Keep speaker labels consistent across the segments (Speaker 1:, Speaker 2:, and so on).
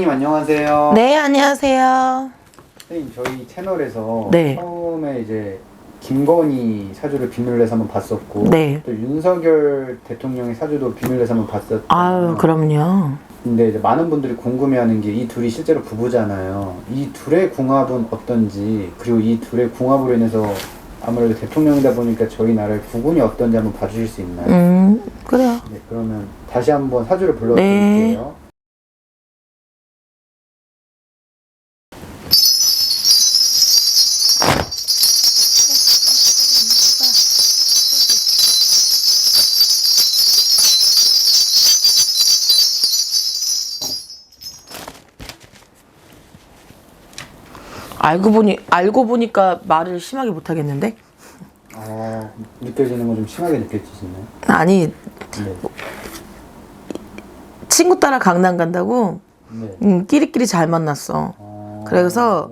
Speaker 1: 선생님 안녕하세요.
Speaker 2: 네, 안녕하세요.
Speaker 1: 선생님 저희 채널에서
Speaker 2: 네.
Speaker 1: 처음에 이제 김건희 사주를 비밀로 해서 한번 봤었고
Speaker 2: 네.
Speaker 1: 또 윤석열 대통령의 사주도 비밀로 해서 한번 봤었잖아요.
Speaker 2: 아유, 그럼요.
Speaker 1: 근데 이제 많은 분들이 궁금해하는 게 이 둘이 실제로 부부잖아요. 이 둘의 궁합은 어떤지, 그리고 이 둘의 궁합으로 인해서 아무래도 대통령이다 보니까 저희 나라의 부군이 어떤지 한번 봐주실 수 있나요?
Speaker 2: 그래요.
Speaker 1: 네, 그러면 다시 한번 사주를 불러드릴게요.
Speaker 2: 네. 알고 보니까 말을 심하게 못 하겠는데?
Speaker 1: 아, 느껴지는 건 좀 심하게 느껴지시나요?
Speaker 2: 아니,
Speaker 1: 네.
Speaker 2: 친구 따라 강남 간다고
Speaker 1: 네.
Speaker 2: 끼리끼리 잘 만났어. 그래서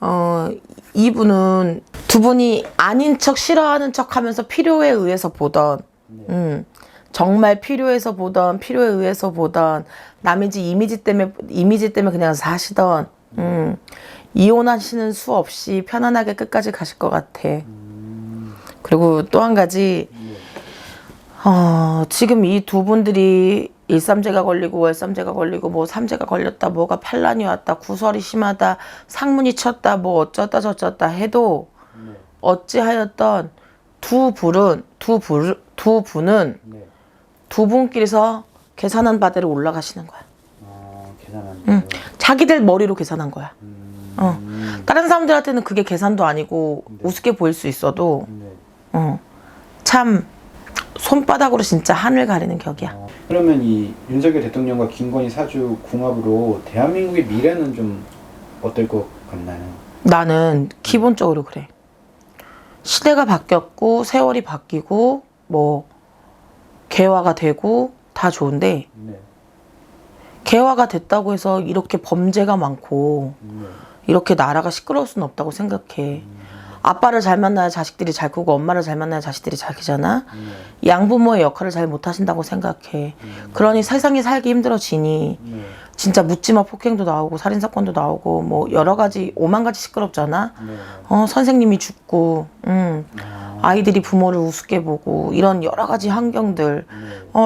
Speaker 1: 네.
Speaker 2: 이분은 두 분이 아닌 척 싫어하는 척 하면서 필요에 의해서 보던
Speaker 1: 네.
Speaker 2: 정말 필요해서 보던 필요에 의해서 보던 남의 집 이미지 때문에 그냥 사시던 이혼하시는 수 없이 편안하게 끝까지 가실 것 같아. 그리고 또 한 가지 지금 이 두 분들이 일삼재가 걸리고 월삼재가 걸리고 뭐 삼재가 걸렸다, 뭐가 반란이 왔다, 구설이 심하다, 상문이 쳤다, 뭐 어쩌다 저쩌다 해도 어찌하였던 두 분은
Speaker 1: 네.
Speaker 2: 두 분끼리서 계산한 바대로 올라가시는 거야.
Speaker 1: 계산하는
Speaker 2: 자기들 머리로 계산한 거야. 다른 사람들한테는 그게 계산도 아니고 우습게 보일 수 있어도
Speaker 1: 네.
Speaker 2: 참 손바닥으로 진짜 하늘 가리는 격이야.
Speaker 1: 그러면 이 윤석열 대통령과 김건희 사주 궁합으로 대한민국의 미래는 좀 어떨 것 같나요?
Speaker 2: 나는 기본적으로 그래. 시대가 바뀌었고 세월이 바뀌고 뭐 개화가 되고 다 좋은데
Speaker 1: 네.
Speaker 2: 개화가 됐다고 해서 이렇게 범죄가 많고
Speaker 1: 네.
Speaker 2: 이렇게 나라가 시끄러울 수는 없다고 생각해. 아빠를 잘 만나야 자식들이 잘 크고 엄마를 잘 만나야 자식들이 잘 크잖아. 양부모의 역할을 잘 못하신다고 생각해. 그러니 세상이 살기 힘들어지니
Speaker 1: 네.
Speaker 2: 진짜 묻지마 폭행도 나오고 살인사건도 나오고 뭐 여러 가지 오만 가지 시끄럽잖아.
Speaker 1: 네.
Speaker 2: 선생님이 죽고 아이들이 부모를 우습게 보고 이런 여러 가지 환경들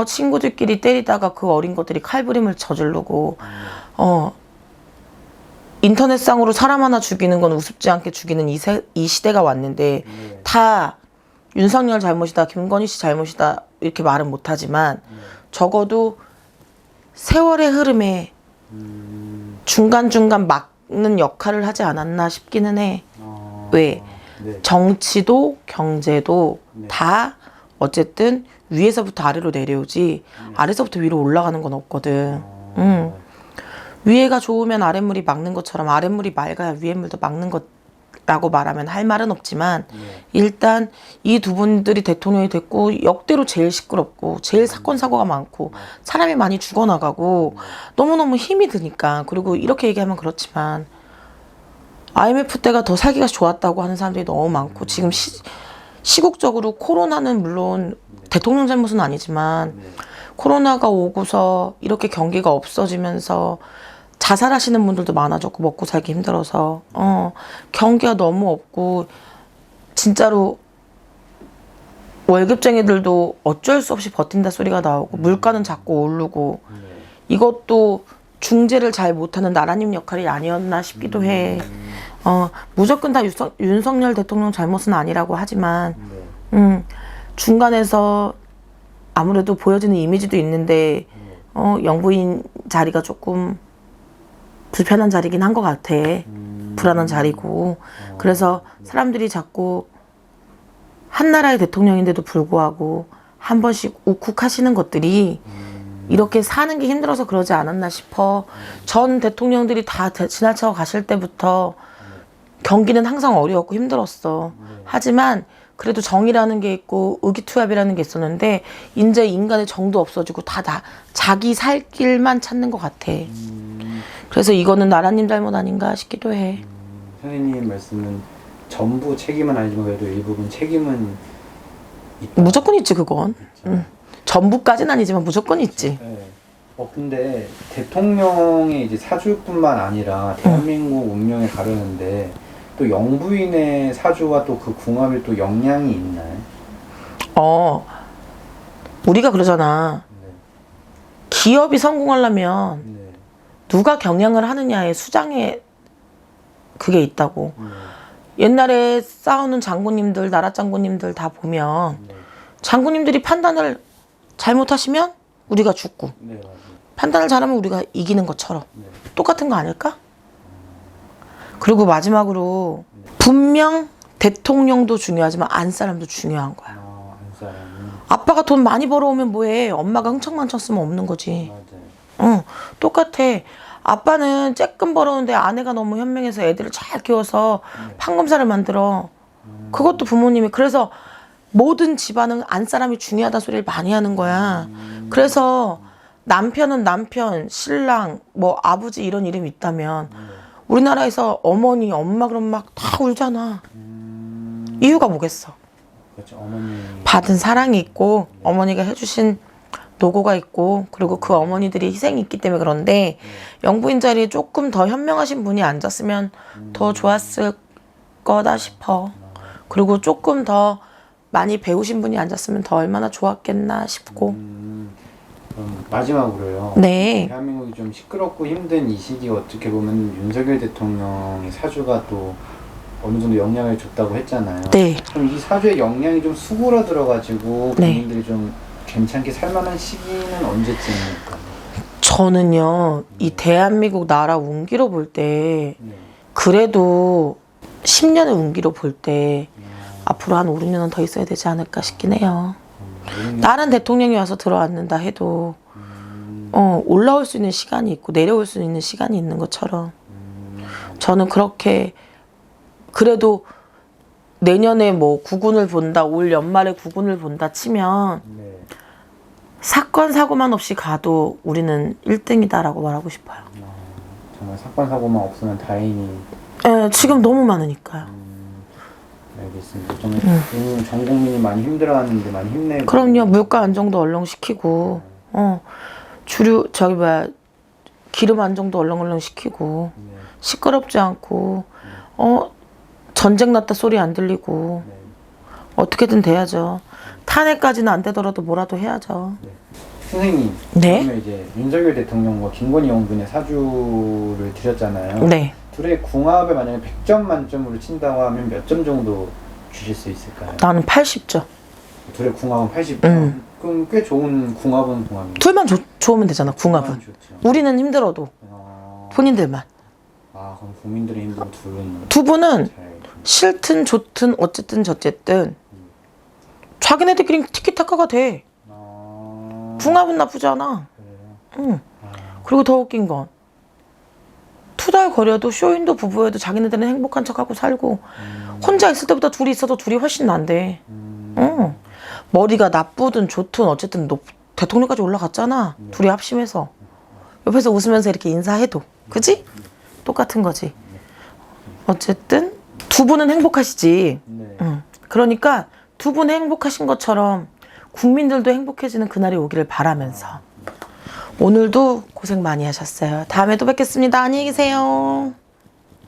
Speaker 2: 친구들끼리 때리다가 그 어린 것들이 칼부림을 저지르고 인터넷상으로 사람 하나 죽이는 건 우습지 않게 죽이는 이 시대가 왔는데 다 윤석열 잘못이다, 김건희 씨 잘못이다 이렇게 말은 못하지만 적어도 세월의 흐름에 중간중간 막는 역할을 하지 않았나 싶기는 해. 왜?
Speaker 1: 네.
Speaker 2: 정치도 경제도
Speaker 1: 네.
Speaker 2: 다 어쨌든 위에서부터 아래로 내려오지 아래서부터 위로 올라가는 건 없거든. 위에가 좋으면 아랫물이 막는 것처럼 아랫물이 맑아야 위에물도 막는 것라고 말하면 할 말은 없지만 일단 이 두 분들이 대통령이 됐고 역대로 제일 시끄럽고 제일 사건 사고가 많고 사람이 많이 죽어나가고 너무너무 힘이 드니까. 그리고 이렇게 얘기하면 그렇지만 IMF 때가 더 살기가 좋았다고 하는 사람들이 너무 많고 지금 시국적으로 코로나는 물론 대통령 잘못은 아니지만 코로나가 오고서 이렇게 경기가 없어지면서 자살하시는 분들도 많아졌고 먹고 살기 힘들어서 경기가 너무 없고 진짜로 월급쟁이들도 어쩔 수 없이 버틴다 소리가 나오고 물가는 자꾸 오르고 이것도 중재를 잘 못하는 나라님 역할이 아니었나 싶기도 해. 무조건 다 윤석열 대통령 잘못은 아니라고 하지만 중간에서 아무래도 보여지는 이미지도 있는데 영부인 자리가 조금 불편한 자리긴 한 것 같아. 불안한 자리고. 그래서 사람들이 자꾸 한 나라의 대통령인데도 불구하고 한 번씩 욱욱하시는 것들이 이렇게 사는 게 힘들어서 그러지 않았나 싶어. 전 대통령들이 다 지나쳐 가실 때부터 경기는 항상 어려웠고 힘들었어. 하지만 그래도 정의라는 게 있고 의기투합이라는 게 있었는데 이제 인간의 정도 없어지고 다 자기 살 길만 찾는 것 같아. 그래서 이거는 나라님 잘못 아닌가 싶기도 해.
Speaker 1: 선생님 말씀은 전부 책임은 아니지만 그래도 일부분 책임은 있다.
Speaker 2: 무조건 있지 그건. 전부까지는 아니지만 무조건 있지.
Speaker 1: 네. 근데 대통령의 이제 사주뿐만 아니라 대한민국 운명에 가르는데 또 영부인의 사주와 또 그 궁합에 또 영향이 있나요?
Speaker 2: 우리가 그러잖아.
Speaker 1: 네.
Speaker 2: 기업이 성공하려면
Speaker 1: 네.
Speaker 2: 누가 경영을 하느냐의 수장에 그게 있다고.
Speaker 1: 네.
Speaker 2: 옛날에 싸우는 장군님들, 나라 장군님들 다 보면
Speaker 1: 네.
Speaker 2: 장군님들이 판단을 잘못하시면 우리가 죽고
Speaker 1: 네, 맞아요.
Speaker 2: 판단을 잘하면 우리가 이기는 것처럼
Speaker 1: 네.
Speaker 2: 똑같은 거 아닐까? 그리고 마지막으로 분명 대통령도 중요하지만 안사람도 중요한 거야.
Speaker 1: 안사람이.
Speaker 2: 아빠가 돈 많이 벌어오면 뭐해? 엄마가 흥청망청 쓰면 없는 거지.
Speaker 1: 맞아요.
Speaker 2: 응, 똑같아. 아빠는 쬐끔 벌어오는데 아내가 너무 현명해서 애들을 잘 키워서 판검사를 만들어. 그것도 부모님이. 그래서 모든 집안은 안사람이 중요하다는 소리를 많이 하는 거야. 그래서 남편은 남편, 신랑, 뭐 아버지 이런 이름이 있다면 우리나라에서 어머니, 엄마 그러면 막 다 울잖아. 이유가 뭐겠어?
Speaker 1: 그렇죠. 어머니.
Speaker 2: 받은 사랑이 있고 어머니가 해주신 노고가 있고 그리고 그 어머니들이 희생이 있기 때문에 그런데 영부인 자리에 조금 더 현명하신 분이 앉았으면 더 좋았을 거다 싶어. 그리고 조금 더 많이 배우신 분이 앉았으면 더 얼마나 좋았겠나 싶고.
Speaker 1: 그럼 마지막으로요.
Speaker 2: 네.
Speaker 1: 대한민국이 좀 시끄럽고 힘든 이 시기 어떻게 보면 윤석열 대통령의 사주가 또 어느 정도 영향을 줬다고 했잖아요.
Speaker 2: 네.
Speaker 1: 그럼 이 사주의 영향이 좀 수그러들어가지고
Speaker 2: 네.
Speaker 1: 국민들이 좀 괜찮게 살만한 시기는 언제쯤입니까?
Speaker 2: 저는요, 이 대한민국 나라 운기로 볼 때,
Speaker 1: 네.
Speaker 2: 그래도 10년의 운기로 볼 때, 앞으로 한 5, 6년은 더 있어야 되지 않을까 싶긴 해요. 다른 대통령이 와서 들어왔는다 해도, 올라올 수 있는 시간이 있고, 내려올 수 있는 시간이 있는 것처럼, 저는 그렇게, 그래도 내년에 뭐 구군을 본다, 올 연말에 구군을 본다 치면,
Speaker 1: 네.
Speaker 2: 사건, 사고만 없이 가도 우리는 1등이다라고 말하고 싶어요.
Speaker 1: 정말 사건 사고만 없으면 다행히.
Speaker 2: 지금 너무 많으니까요.
Speaker 1: 알겠습니다. 정말 오늘 전 국민이 많이 힘들어하는데 많이 힘내고.
Speaker 2: 그럼요. 물가 안정도 얼렁시키고, 기름 안정도 얼렁얼렁 시키고,
Speaker 1: 네.
Speaker 2: 시끄럽지 않고, 전쟁 났다 소리 안 들리고,
Speaker 1: 네.
Speaker 2: 어떻게든 돼야죠. 탄핵까지는 안 되더라도 뭐라도 해야죠.
Speaker 1: 네. 선생님,
Speaker 2: 네?
Speaker 1: 그러면 이제 윤석열 대통령과 김건희 영부인의 사주를 드렸잖아요.
Speaker 2: 네.
Speaker 1: 둘의 궁합을 만약에 100점 만점으로 친다고 하면 몇 점 정도 주실 수 있을까요?
Speaker 2: 나는 80점.
Speaker 1: 둘의 궁합은 80점. 그럼 꽤 좋은 궁합은 궁합입니다.
Speaker 2: 둘만 좋으면 되잖아, 궁합은.
Speaker 1: 좋죠.
Speaker 2: 우리는 힘들어도, 본인들만.
Speaker 1: 그럼 국민들의 힘든 둘은
Speaker 2: 두 분은
Speaker 1: 잘.
Speaker 2: 싫든 좋든 어쨌든 저쨌든 자기네들끼리 티키타카가 돼. 궁합은 나쁘지 않아.
Speaker 1: 그래요?
Speaker 2: 응. 그리고 더 웃긴 건 2달 거려도 쇼윈도 부부여도 자기네들은 행복한 척하고 살고 혼자 있을 때보다 둘이 있어도 둘이 훨씬 난데. 응. 머리가 나쁘든 좋든 어쨌든 대통령까지 올라갔잖아. 둘이 합심해서. 옆에서 웃으면서 이렇게 인사해도. 그지? 똑같은 거지. 어쨌든 두 분은 행복하시지.
Speaker 1: 네.
Speaker 2: 응. 그러니까 두 분 행복하신 것처럼 국민들도 행복해지는 그날이 오기를 바라면서 오늘도 고생 많이 하셨어요. 다음에 또 뵙겠습니다. 안녕히 계세요.